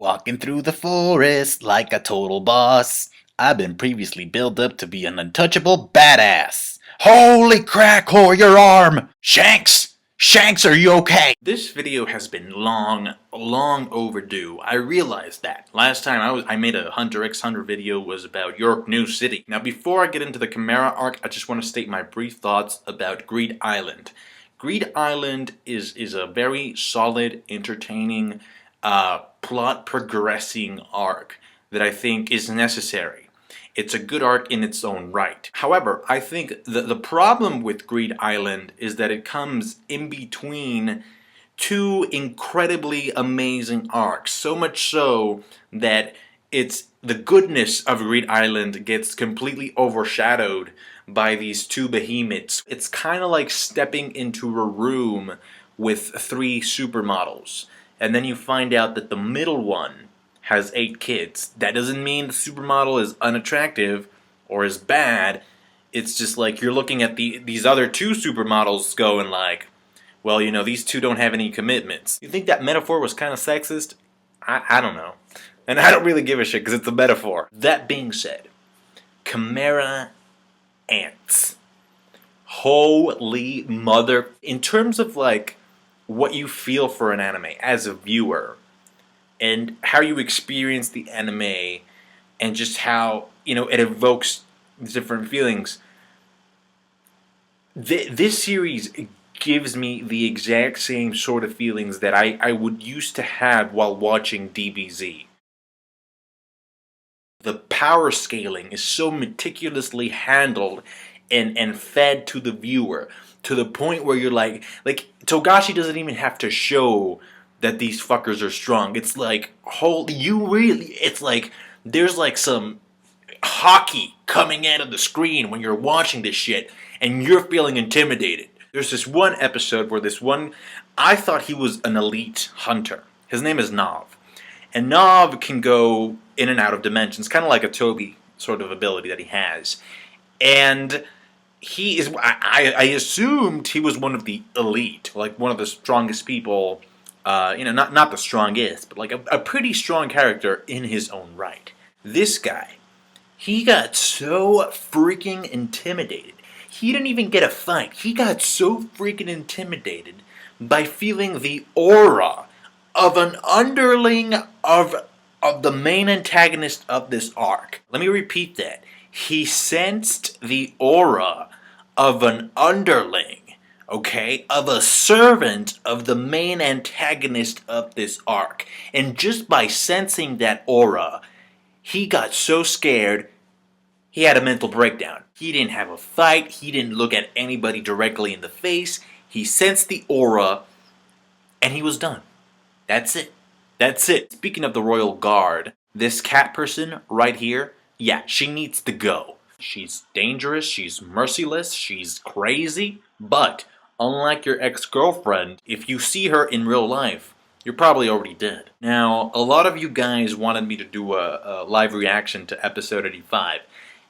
Walking through the forest like a total boss. I've been previously built up to be an untouchable badass. Holy crack, whore, your arm! Shanks! Shanks, are you okay? This video has been long overdue. I realized that. Last time I made a Hunter x Hunter video was about York New City. Now before I get into the Chimera arc, I just want to state my brief thoughts about Greed Island. Greed Island is a very solid, entertaining, plot progressing arc that I think is necessary. It's a good arc in its own right. However, I think the problem with Greed Island is that it comes in between two incredibly amazing arcs. So much so that the goodness of Greed Island gets completely overshadowed by these two behemoths. It's kind of like stepping into a room with three supermodels, and then you find out that the middle one has 8 kids. That doesn't mean the supermodel is unattractive or is bad. It's just like you're looking at these other 2 supermodels going like, well, you know, these 2 don't have any commitments. You think that metaphor was kind of sexist? I don't know. And I don't really give a shit because it's a metaphor. That being said, Chimera ants. Holy mother. In terms of like what you feel for an anime as a viewer, and how you experience the anime, and just how, you know, it evokes different feelings. This series gives me the exact same sort of feelings that I would used to have while watching DBZ. The power scaling is so meticulously handled and fed to the viewer, to the point where you're like Togashi doesn't even have to show that these fuckers are strong. It's like, it's like there's like some hockey coming out of the screen when you're watching this shit, and you're feeling intimidated. There's this one episode where I thought he was an elite hunter. His name is Nav. And Nav can go in and out of dimensions, kind of like a Toby sort of ability that he has. And he is, I assumed he was one of the elite, like one of the strongest people. You know, not the strongest, but like a pretty strong character in his own right. This guy, he got so freaking intimidated. He didn't even get a fight. He got so freaking intimidated by feeling the aura of an underling of the main antagonist of this arc. Let me repeat that. He sensed the aura of an underling, okay, of a servant of the main antagonist of this arc. And just by sensing that aura, he got so scared, he had a mental breakdown. He didn't have a fight, he didn't look at anybody directly in the face, he sensed the aura, and he was done. That's it. That's it. Speaking of the Royal Guard, this cat person right here, yeah, she needs to go. She's dangerous, she's merciless, she's crazy, but unlike your ex-girlfriend, if you see her in real life, you're probably already dead. Now, a lot of you guys wanted me to do a live reaction to episode 85,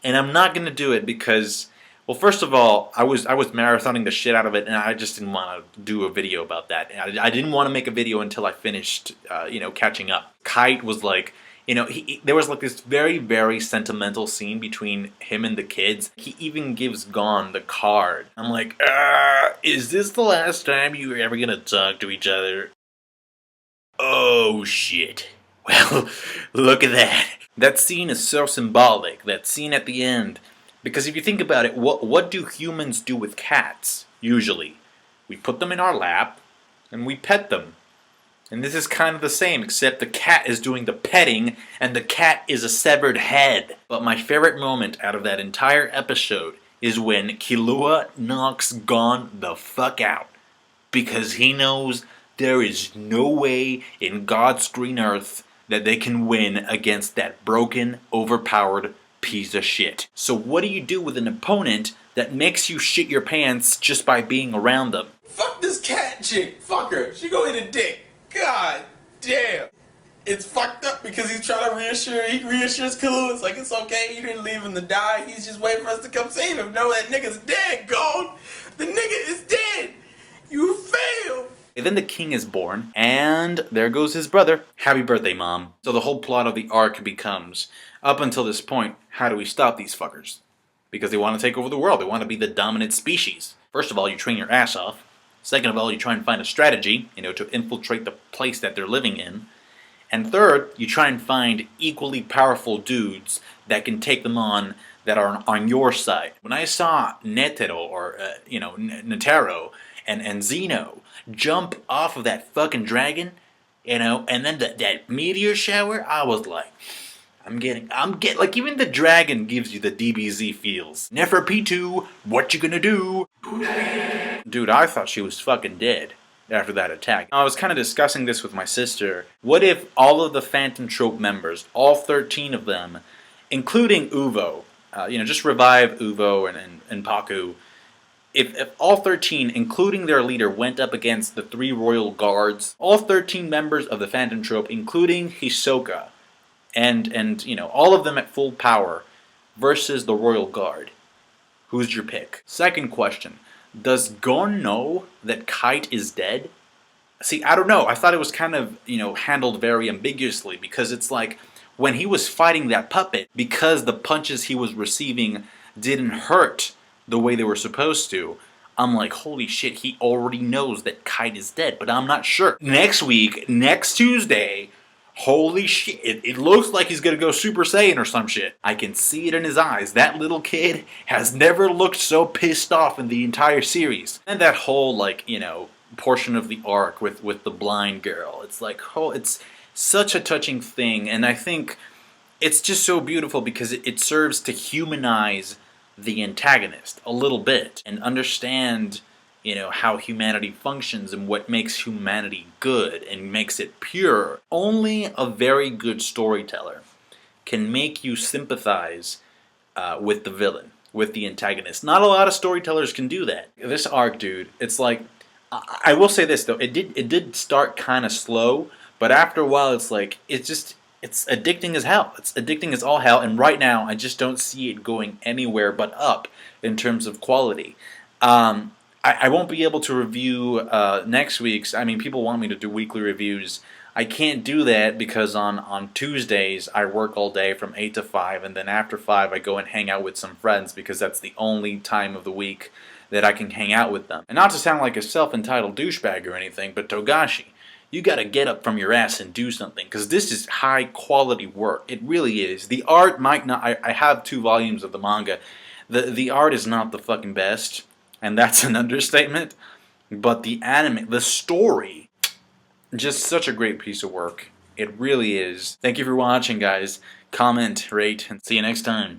and I'm not going to do it because, well, first of all, I was marathoning the shit out of it, and I just didn't want to do a video about that. I didn't want to make a video until I finished, you know, catching up. Kite was like, you know, there was like this very, very sentimental scene between him and the kids. He even gives Gon the card. I'm like, is this the last time you're ever gonna talk to each other? Oh shit. Well, look at that. That scene is so symbolic, that scene at the end. Because if you think about it, what do humans do with cats, usually? We put them in our lap, and we pet them. And this is kind of the same, except the cat is doing the petting, and the cat is a severed head. But my favorite moment out of that entire episode is when Killua knocks Gon the fuck out. Because he knows there is no way in God's green earth that they can win against that broken, overpowered piece of shit. So what do you do with an opponent that makes you shit your pants just by being around them? Fuck this cat chick. Fuck her. She go eat a dick. God damn. It's fucked up because he's trying to he reassures Killua. It's like, it's okay, you didn't leave him to die. He's just waiting for us to come save him. No, that nigga's dead, Gold. The nigga is dead. You failed. And then the king is born, and there goes his brother. Happy birthday, Mom. So the whole plot of the arc becomes, up until this point, how do we stop these fuckers? Because they want to take over the world. They want to be the dominant species. First of all, you train your ass off. Second of all, you try and find a strategy, to infiltrate the place that they're living in. And third, you try and find equally powerful dudes that can take them on, that are on your side. When I saw Netero, or, Netero, and Zeno jump off of that fucking dragon, and then that meteor shower, I was like, I'm getting, like, even the dragon gives you the DBZ feels. Neferpitu, what you gonna do? Dude, I thought she was fucking dead after that attack. I was kind of discussing this with my sister. What if all of the Phantom Trope members, all 13 of them, including Uvo, just revive Uvo and Paku, if all 13, including their leader, went up against the 3 royal guards, all 13 members of the Phantom Trope, including Hisoka, and all of them at full power, versus the royal guard, who's your pick? Second question. Does Gon know that Kite is dead? See, I don't know. I thought it was kind of, handled very ambiguously, because it's like, when he was fighting that puppet, because the punches he was receiving didn't hurt the way they were supposed to, I'm like, holy shit, he already knows that Kite is dead, but I'm not sure. Next week, next Tuesday, holy shit, it looks like he's gonna go Super Saiyan or some shit. I can see it in his eyes. That little kid has never looked so pissed off in the entire series. And that whole, portion of the arc with the blind girl. It's like, it's such a touching thing, and I think it's just so beautiful because it serves to humanize the antagonist a little bit and understand, how humanity functions and what makes humanity good and makes it pure. Only a very good storyteller can make you sympathize with the villain, with the antagonist. Not a lot of storytellers can do that. This arc, dude, it's like, I will say this though, it did start kind of slow, but after a while it's like, it's addicting as hell. It's addicting as all hell, and right now I just don't see it going anywhere but up in terms of quality. I won't be able to review next week's. I mean, people want me to do weekly reviews. I can't do that because on Tuesdays I work all day from 8 to 5, and then after 5 I go and hang out with some friends because that's the only time of the week that I can hang out with them. And not to sound like a self-entitled douchebag or anything, but Togashi, you gotta get up from your ass and do something, because this is high quality work. It really is. The art might not, I have 2 volumes of the manga. The art is not the fucking best, and that's an understatement, but the anime, the story, just such a great piece of work. It really is. Thank you for watching, guys. Comment, rate, and see you next time.